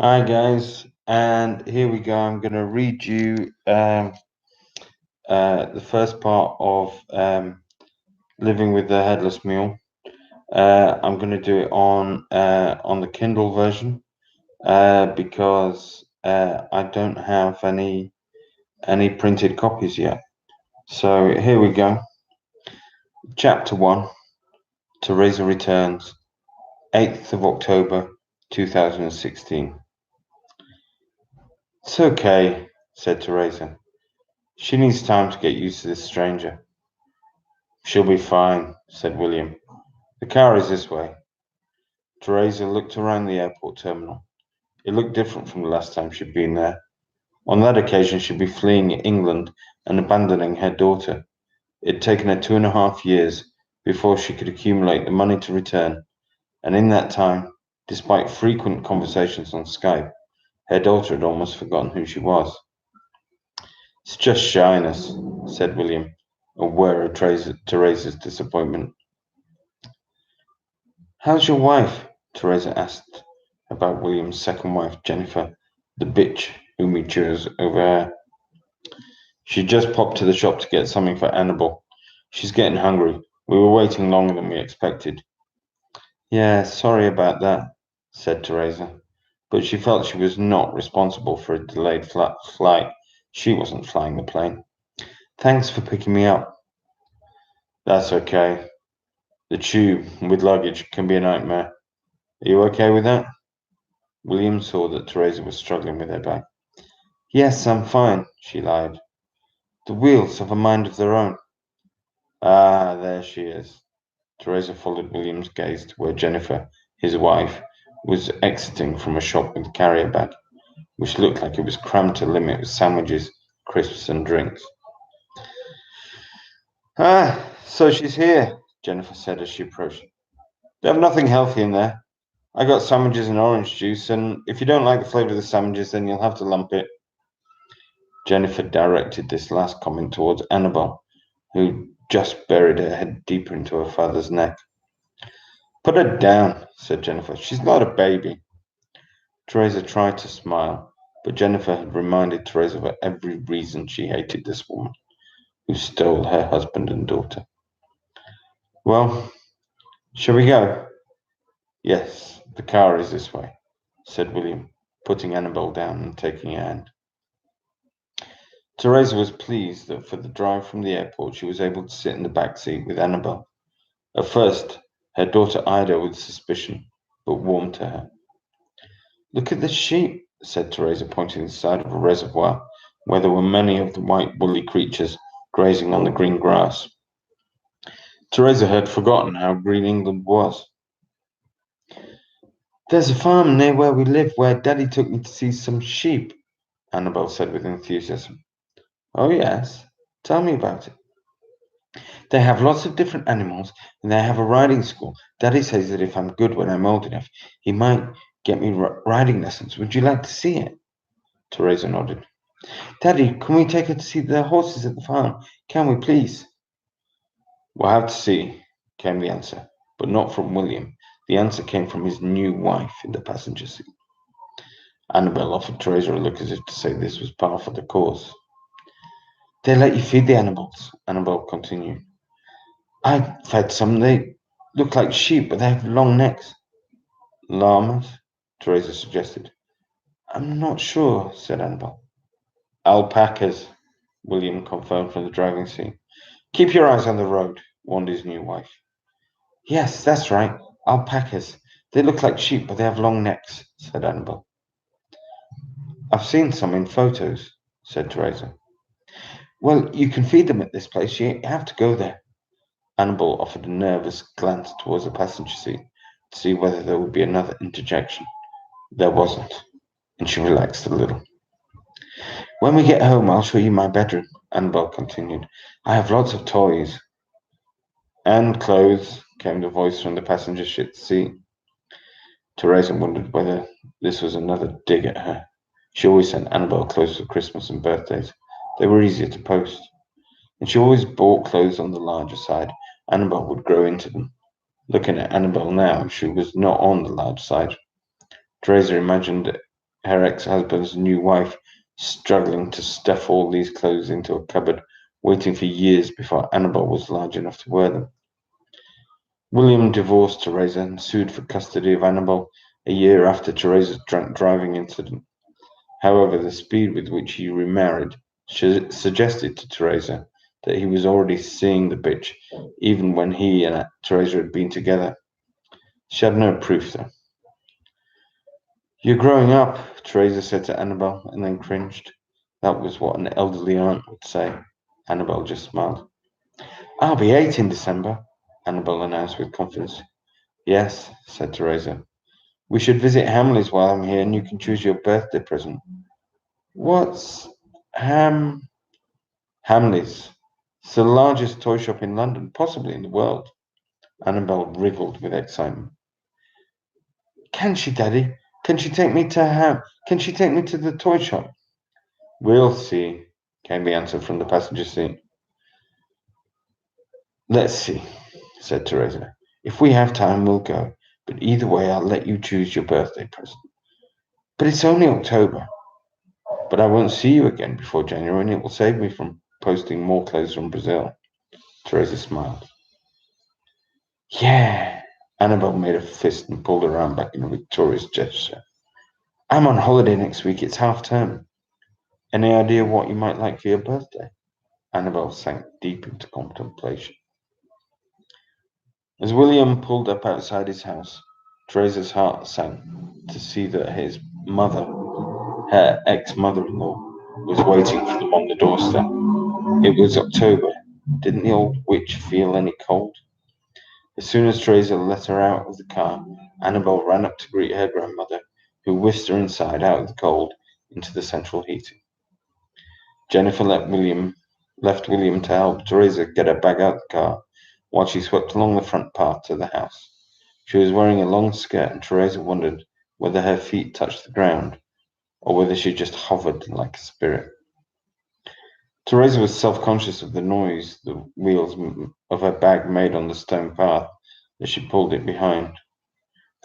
Hi guys, and here we go. I'm going to read you the first part of Living with the Headless Mule. I'm going to do it on the Kindle version because I don't have any printed copies yet. So here we go. Chapter 1, Teresa Returns, 8th of October 2016. It's okay, said Teresa. She needs time to get used to this stranger. She'll be fine, said William. The car is this way. Teresa looked around the airport terminal. It looked different from the last time she'd been there. On that occasion, she'd be fleeing England and abandoning her daughter. It had taken her 2.5 years before she could accumulate the money to return, and in that time, despite frequent conversations on Skype, her daughter had almost forgotten who she was. It's just shyness, said William, aware of Teresa's disappointment. How's your wife? Teresa asked about William's second wife, Jennifer, the bitch whom he chose over her. She just popped to the shop to get something for Annabel. She's getting hungry. We were waiting longer than we expected. Yeah, sorry about that, said Teresa. But she felt she was not responsible for a delayed flight. She wasn't flying the plane. Thanks for picking me up. That's okay. The tube with luggage can be a nightmare. Are you okay with that? William saw that Teresa was struggling with her bag. Yes, I'm fine, she lied. The wheels have a mind of their own. Ah, there she is. Teresa followed William's gaze to where Jennifer, his wife, was exiting from a shop with a carrier bag, which looked like it was crammed to the limit with sandwiches, crisps, and drinks. Ah, so she's here, Jennifer said as she approached. They have nothing healthy in there. I got sandwiches and orange juice, and if you don't like the flavour of the sandwiches, then you'll have to lump it. Jennifer directed this last comment towards Annabel, who just buried her head deeper into her father's neck. Put her down, said Jennifer. She's not a baby. Teresa tried to smile, but Jennifer had reminded Teresa of every reason she hated this woman, who stole her husband and daughter. Well, shall we go? Yes, the car is this way, said William, putting Annabel down and taking her hand. Teresa was pleased that for the drive from the airport she was able to sit in the back seat with Annabel. At first, her daughter eyed her with suspicion, but warmed to her. Look at the sheep, said Teresa, pointing to the side of a reservoir where there were many of the white woolly creatures grazing on the green grass. Teresa had forgotten how green England was. There's a farm near where we live where Daddy took me to see some sheep, Annabel said with enthusiasm. Oh, yes. Tell me about it. They have lots of different animals, and they have a riding school. Daddy says that if I'm good when I'm old enough, he might get me riding lessons. Would you like to see it? Teresa nodded. Daddy, can we take her to see the horses at the farm? Can we, please? We'll have to see, came the answer, but not from William. The answer came from his new wife in the passenger seat. Annabel offered Teresa a look as if to say this was par for the course. They let you feed the animals, Annabel continued. I fed some. They look like sheep, but they have long necks. Llamas? Teresa suggested. I'm not sure, said Annabel. Alpacas, William confirmed from the driving seat. Keep your eyes on the road, warned his new wife. Yes, that's right. Alpacas. They look like sheep, but they have long necks, said Annabel. I've seen some in photos, said Teresa. Well, you can feed them at this place. You have to go there. Annabel offered a nervous glance towards the passenger seat to see whether there would be another interjection. There wasn't, and she relaxed a little. When we get home, I'll show you my bedroom, Annabel continued. I have lots of toys. And clothes, came the voice from the passenger seat. Teresa wondered whether this was another dig at her. She always sent Annabel clothes for Christmas and birthdays. They were easier to post. And she always bought clothes on the larger side. Annabel would grow into them. Looking at Annabel now, she was not on the large side. Teresa imagined her ex-husband's new wife, struggling to stuff all these clothes into a cupboard, waiting for years before Annabel was large enough to wear them. William divorced Teresa and sued for custody of Annabel a year after Teresa's drunk driving incident. However, the speed with which he remarried suggested to Teresa that he was already seeing the bitch, even when he and Teresa had been together. She had no proof, though. "You're growing up," Teresa said to Annabel, and then cringed. That was what an elderly aunt would say. Annabel just smiled. "I'll be 8 in December," Annabel announced with confidence. "Yes," said Teresa. "We should visit Hamley's while I'm here, and you can choose your birthday present." "What's Ham?" "Hamley's. It's the largest toy shop in London, possibly in the world." Annabel wriggled with excitement. "Can she, Daddy? Can she take me to Can she take me to the toy shop?" "We'll see," came the answer from the passenger seat. "Let's see," said Teresa. "If we have time, we'll go. But either way, I'll let you choose your birthday present." "But it's only October." "But I won't see you again before January, and it will save me from posting more clothes from Brazil." Teresa smiled. "Yeah." Annabel made a fist and pulled her arm back in a victorious gesture. "I'm on holiday next week. It's half term. Any idea what you might like for your birthday?" Annabel sank deep into contemplation. As William pulled up outside his house, Teresa's heart sank to see that his mother, her ex-mother-in-law, was waiting for them on the doorstep. It was October. Didn't the old witch feel any cold? As soon as Teresa let her out of the car, Annabel ran up to greet her grandmother, who whisked her inside out of the cold into the central heating. Jennifer left William to help Teresa get her bag out of the car while she swept along the front path to the house. She was wearing a long skirt, and Teresa wondered whether her feet touched the ground or whether she just hovered like a spirit. Teresa was self-conscious of the noise the wheels of her bag made on the stone path as she pulled it behind,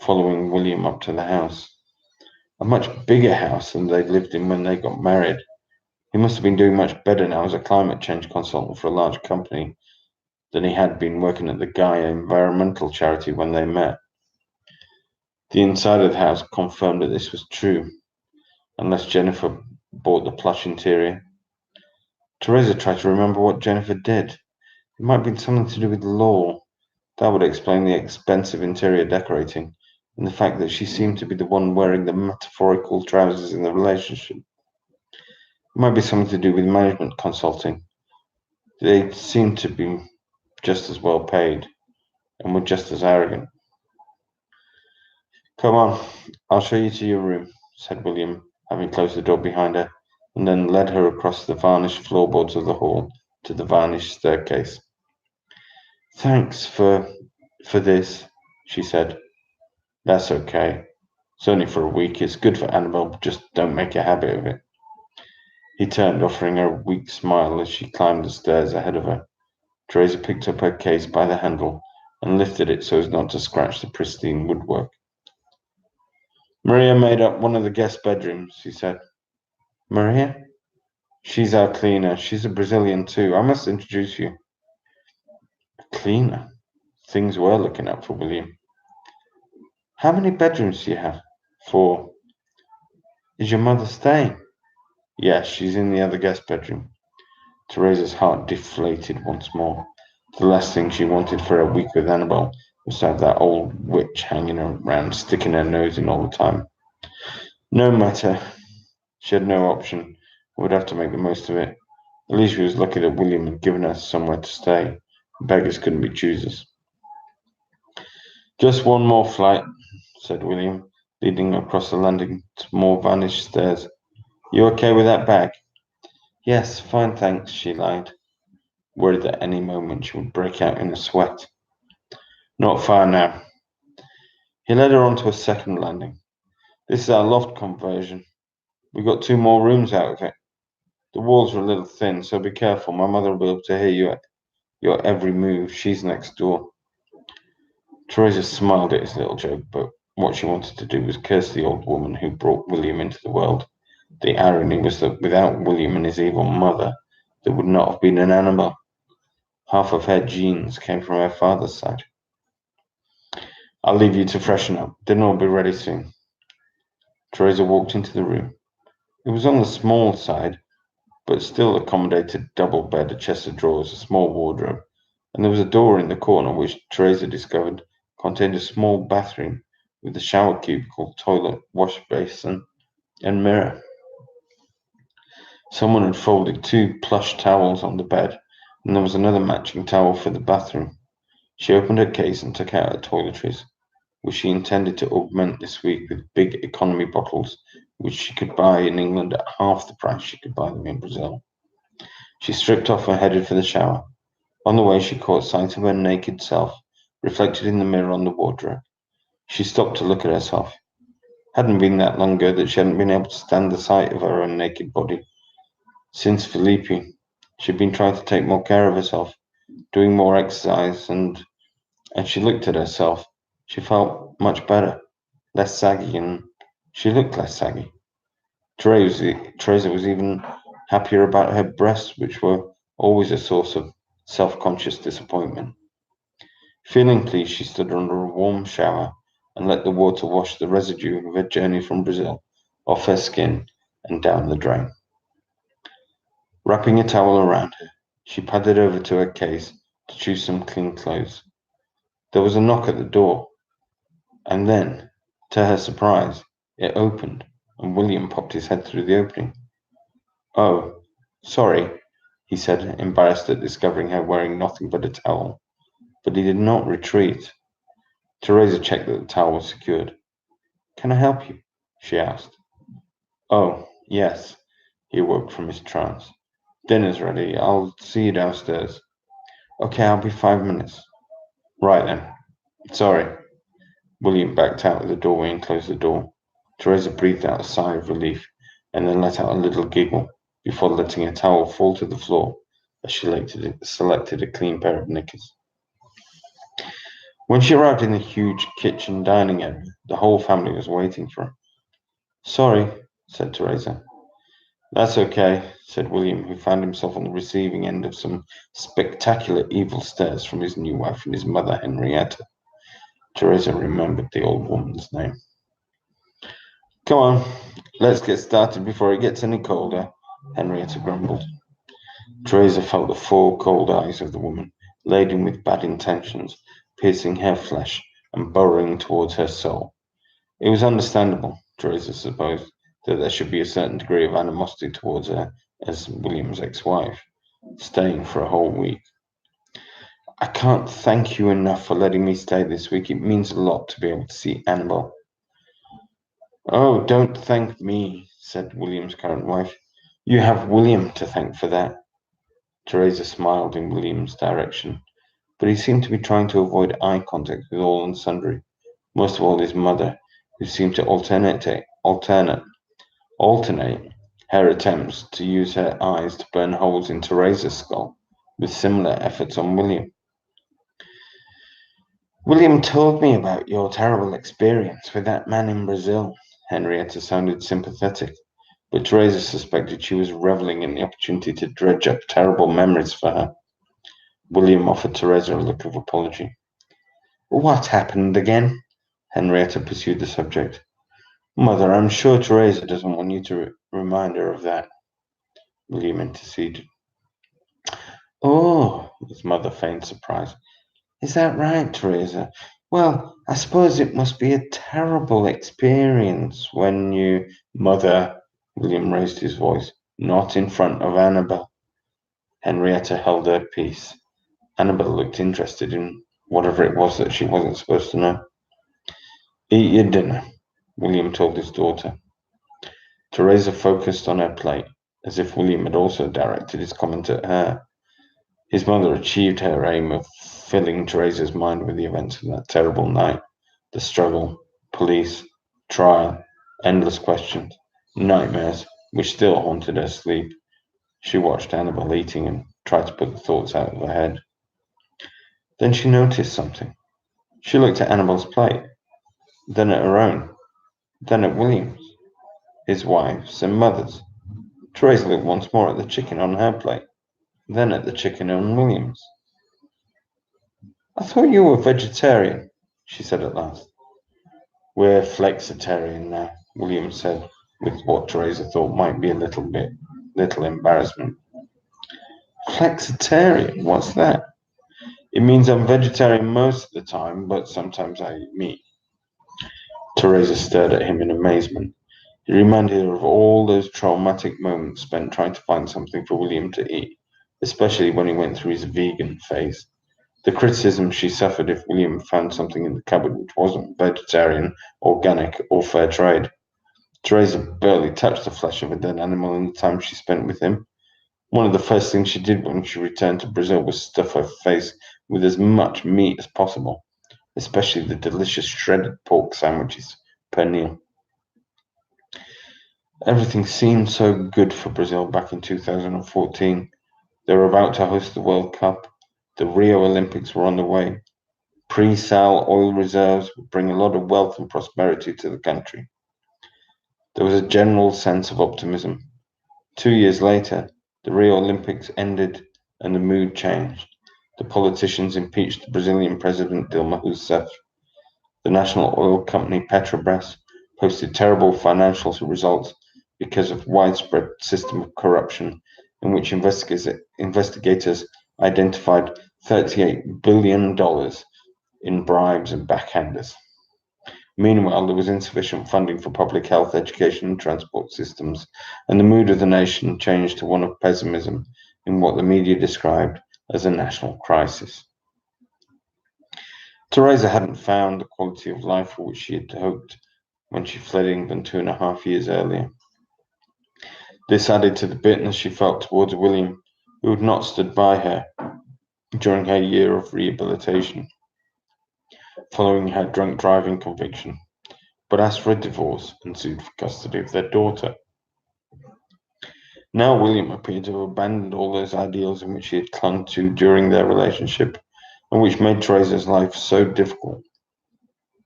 following William up to the house. A much bigger house than they'd lived in when they got married. He must have been doing much better now as a climate change consultant for a large company than he had been working at the Gaia environmental charity when they met. The inside of the house confirmed that this was true, unless Jennifer bought the plush interior. Teresa tried to remember what Jennifer did. It might have been something to do with law. That would explain the expensive interior decorating and the fact that she seemed to be the one wearing the metaphorical trousers in the relationship. It might be something to do with management consulting. They seemed to be just as well paid and were just as arrogant. "Come on, I'll show you to your room," said William, having closed the door behind her, and then led her across the varnished floorboards of the hall to the varnished staircase. "Thanks for this," she said. "That's okay. It's only for a week. It's good for Annabel, but just don't make a habit of it." He turned, offering her a weak smile as she climbed the stairs ahead of her. Teresa picked up her case by the handle and lifted it so as not to scratch the pristine woodwork. "Maria made up one of the guest bedrooms," he said. "Maria?" "She's our cleaner. She's a Brazilian too. I must introduce you." "A cleaner?" Things were looking up for William. "How many bedrooms do you have?" "4." "Is your mother staying?" "Yes, she's in the other guest bedroom." Teresa's heart deflated once more. The last thing she wanted for a week with Annabel was to have that old witch hanging around, sticking her nose in all the time. No matter. She had no option. Would have to make the most of it. At least she was lucky that William had given her somewhere to stay. Beggars couldn't be choosers. "Just one more flight," said William, leading across the landing to more vanished stairs. "You okay with that bag?" "Yes, fine, thanks," she lied, worried that any moment she would break out in a sweat. "Not far now." He led her onto a second landing. "This is our loft conversion. We got 2 more rooms out of it. The walls are a little thin, so be careful. My mother will be able to hear your every move. She's next door." Teresa smiled at his little joke, but what she wanted to do was curse the old woman who brought William into the world. The irony was that without William and his evil mother, there would not have been an Annabelle. Half of her genes came from her father's side. I'll leave you to freshen up. Dinner will be ready soon. Teresa walked into the room. It was on the small side, but still accommodated double bed, a chest of drawers, a small wardrobe, and there was a door in the corner which Teresa discovered contained a small bathroom with a shower cubicle, toilet, wash basin, and mirror. Someone had folded 2 plush towels on the bed, and there was another matching towel for the bathroom. She opened her case and took out her toiletries, which she intended to augment this week with big economy bottles, which she could buy in England at half the price she could buy them in Brazil. She stripped off and headed for the shower. On the way, she caught sight of her naked self, reflected in the mirror on the wardrobe. She stopped to look at herself. Hadn't been that long ago that she hadn't been able to stand the sight of her own naked body. Since Felipe, she'd been trying to take more care of herself, doing more exercise, and as she looked at herself, she felt much better, less saggy, and she looked less saggy. Teresa was even happier about her breasts, which were always a source of self-conscious disappointment. Feeling pleased, she stood under a warm shower and let the water wash the residue of her journey from Brazil off her skin and down the drain. Wrapping a towel around her, she padded over to her case to choose some clean clothes. There was a knock at the door, and then, to her surprise, it opened, and William popped his head through the opening. "Oh, sorry," he said, embarrassed at discovering her wearing nothing but a towel. But he did not retreat. Teresa checked that the towel was secured. "Can I help you?" she asked. "Oh, yes." He awoke from his trance. "Dinner's ready. I'll see you downstairs." "Okay, I'll be 5 minutes." "Right then. Sorry." William backed out of the doorway and closed the door. Teresa breathed out a sigh of relief and then let out a little giggle before letting her towel fall to the floor as she selected a clean pair of knickers. When she arrived in the huge kitchen dining area, the whole family was waiting for her. "Sorry," said Teresa. "That's okay," said William, who found himself on the receiving end of some spectacular evil stares from his new wife and his mother, Henrietta. Teresa remembered the old woman's name. "Come on, let's get started before it gets any colder," Henrietta grumbled. Teresa felt the 4 cold eyes of the woman, laden with bad intentions, piercing her flesh and burrowing towards her soul. It was understandable, Teresa supposed, that there should be a certain degree of animosity towards her as William's ex-wife, staying for a whole week. "I can't thank you enough for letting me stay this week. It means a lot to be able to see Annabelle." "Oh, don't thank me," said William's current wife. "You have William to thank for that." Teresa smiled in William's direction, but he seemed to be trying to avoid eye contact with all and sundry, most of all his mother, who seemed to alternate her attempts to use her eyes to burn holes in Teresa's skull, with similar efforts on William. "William told me about your terrible experience with that man in Brazil." Henrietta sounded sympathetic, but Teresa suspected she was reveling in the opportunity to dredge up terrible memories for her. William offered Teresa a look of apology. "What happened again?" Henrietta pursued the subject. "Mother, I'm sure Teresa doesn't want you to remind her of that," William interceded. "Oh," his mother feigned surprise. "Is that right, Teresa? Well, I suppose it must be a terrible experience when you—" "Mother," William raised his voice, "not in front of Annabelle." Henrietta held her peace. Annabelle looked interested in whatever it was that she wasn't supposed to know. "Eat your dinner," William told his daughter. Teresa focused on her plate, as if William had also directed his comment at her. His mother achieved her aim of filling Teresa's mind with the events of that terrible night. The struggle, police, trial, endless questions, nightmares, which still haunted her sleep. She watched Annabelle eating and tried to put the thoughts out of her head. Then she noticed something. She looked at Annabelle's plate. then at her own, then at William's, his wife's, and mother's. Teresa looked once more at the chicken on her plate, then at the chicken on William's. "I thought you were vegetarian," she said at last. "We're flexitarian now," William said, with what Teresa thought might be a little embarrassment. "Flexitarian? What's that?" "It means I'm vegetarian most of the time, but sometimes I eat meat." Teresa stared at him in amazement. He reminded her of all those traumatic moments spent trying to find something for William to eat, especially when he went through his vegan phase. The criticism she suffered if William found something in the cupboard which wasn't vegetarian, organic, or fair trade. Teresa barely touched the flesh of a dead animal in the time she spent with him. One of the first things she did when she returned to Brazil was stuff her face with as much meat as possible, especially the delicious shredded pork sandwiches, pernil. Everything seemed so good for Brazil back in 2014. They were about to host the World Cup. The Rio Olympics were on the way. Pre-sal oil reserves would bring a lot of wealth and prosperity to the country. There was a general sense of optimism. 2 years later, the Rio Olympics ended and the mood changed. The politicians impeached the Brazilian president Dilma Rousseff. The national oil company Petrobras posted terrible financial results because of widespread system of corruption in which investigators identified $38 billion in bribes and backhanders. Meanwhile, there was insufficient funding for public health, education, and transport systems, and the mood of the nation changed to one of pessimism in what the media described as a national crisis. Teresa hadn't found the quality of life for which she had hoped when she fled England 2.5 years earlier. This added to the bitterness she felt towards William, who had not stood by her during her year of rehabilitation following her drunk driving conviction, but asked for a divorce and sued for custody of their daughter. Now William appeared to have abandoned all those ideals in which he had clung to during their relationship, and which made Teresa's life so difficult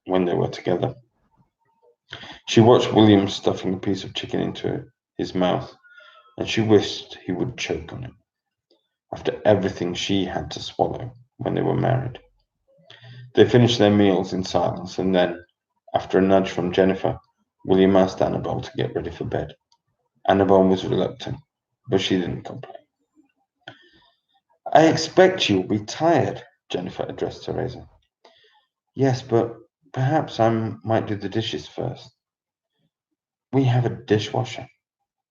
when they were together. She watched William stuffing a piece of chicken into his mouth, and she wished he would choke on it, after everything she had to swallow when they were married. They finished their meals in silence, and then, after a nudge from Jennifer, William asked Annabel to get ready for bed. Annabel was reluctant, but she didn't complain. "I expect you'll be tired," Jennifer addressed Teresa. "Yes, but perhaps I might do the dishes first." "We have a dishwasher,"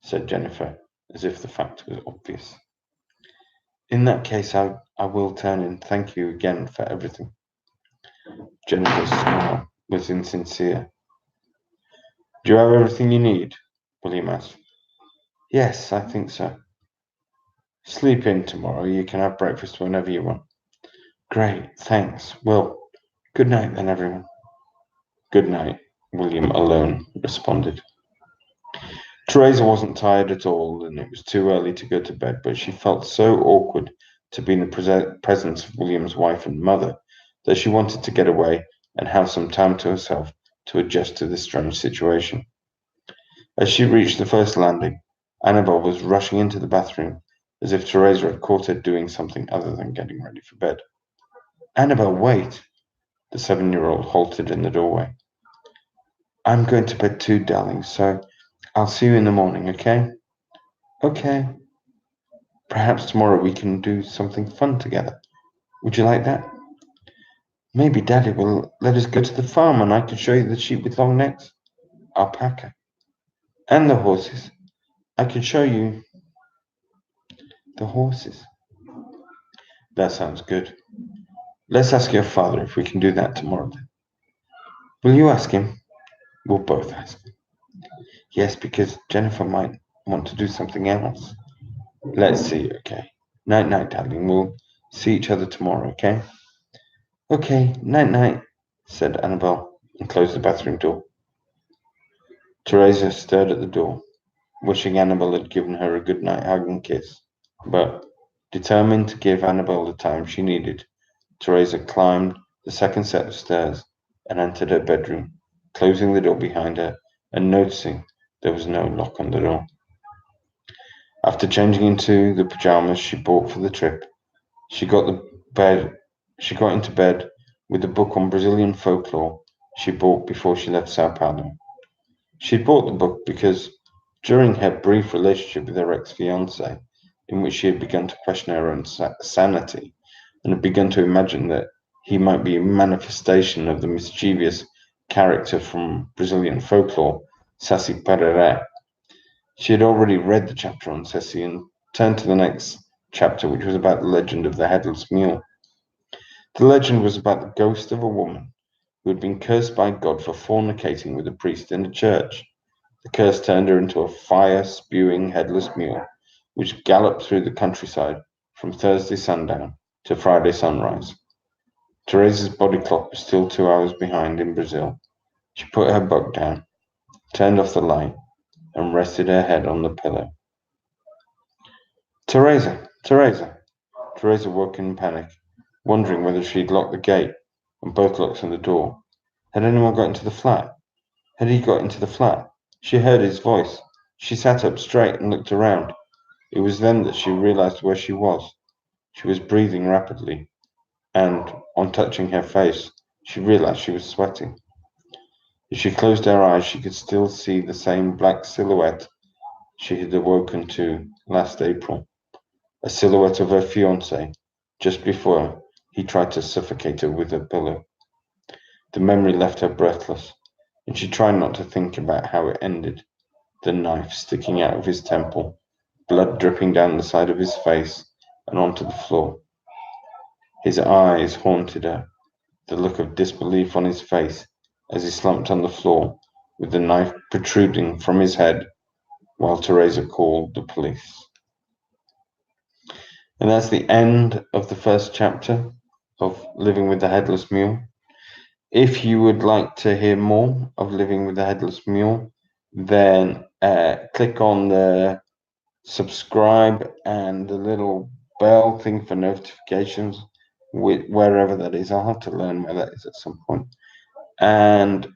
said Jennifer, as if the fact was obvious. "In that case, I will turn in. Thank you again for everything." Jennifer's smile was insincere. "Do you have everything you need?" William asked. "Yes, I think so." "Sleep in tomorrow. You can have breakfast whenever you want." "Great, thanks. Well, good night then, everyone." "Good night," William alone responded. Teresa wasn't tired at all, and it was too early to go to bed, but she felt so awkward to be in the presence of William's wife and mother that she wanted to get away and have some time to herself to adjust to this strange situation. As she reached the first landing, Annabel was rushing into the bathroom as if Teresa had caught her doing something other than getting ready for bed. "Annabel, wait!" The 7-year-old halted in the doorway. "I'm going to bed too, darling, so I'll see you in the morning, okay?" "Okay. Perhaps tomorrow we can do something fun together. Would you like that? Maybe Daddy will let us go to the farm and I can show you the sheep with long necks, alpaca, and the horses. I can show you the horses." "That sounds good. Let's ask your father if we can do that tomorrow then." "Will you ask him?" "We'll both ask him." "Yes, because Jennifer might want to do something else." "Let's see, okay. Night night, darling. We'll see each other tomorrow, okay?" "Okay, night night," said Annabel, and closed the bathroom door. Teresa stared at the door, wishing Annabel had given her a good night hug and kiss. But, determined to give Annabel the time she needed, Teresa climbed the second set of stairs and entered her bedroom, closing the door behind her and noticing there was no lock on the door. After changing into the pajamas she bought for the trip, she got into bed with a book on Brazilian folklore she bought before she left Sao Paulo. She had bought the book because during her brief relationship with her ex-fiancé, in which she had begun to question her own sanity and had begun to imagine that he might be a manifestation of the mischievous character from Brazilian folklore, Saci Pereré. She had already read the chapter on Saci and turned to the next chapter, which was about the legend of the Headless Mule. The legend was about the ghost of a woman who had been cursed by God for fornicating with a priest in a church. The curse turned her into a fire-spewing headless mule, which galloped through the countryside from Thursday sundown to Friday sunrise. Teresa's body clock was still 2 hours behind in Brazil. She put her book down, turned off the light, and rested her head on the pillow. Teresa! Teresa! Teresa woke in panic, wondering whether she'd locked the gate and both locks on the door. Had anyone got into the flat? Had he got into the flat? She heard his voice. She sat up straight and looked around. It was then that she realized where she was. She was breathing rapidly, and, on touching her face, she realized she was sweating. As she closed her eyes, she could still see the same black silhouette she had awoken to last April, a silhouette of her fiancé, just before he tried to suffocate her with a pillow. The memory left her breathless, and she tried not to think about how it ended, the knife sticking out of his temple, blood dripping down the side of his face and onto the floor. His eyes haunted her, the look of disbelief on his face as he slumped on the floor with the knife protruding from his head while Teresa called the police. And that's the end of the first chapter of Living with the Headless Mule. If you would like to hear more of Living with the Headless Mule, then click on the subscribe and the little bell thing for notifications, wherever that is. I'll have to learn where that is at some point. And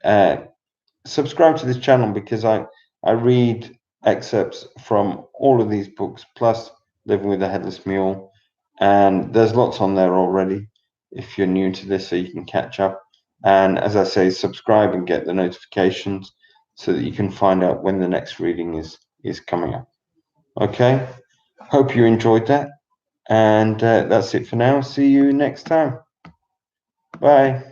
subscribe to this channel because I read excerpts from all of these books, plus Living with a Headless Mule. And there's lots on there already if you're new to this, so you can catch up. And as I say, subscribe and get the notifications so that you can find out when the next reading is coming up. Okay, hope you enjoyed that. And that's it for now. See you next time. Bye.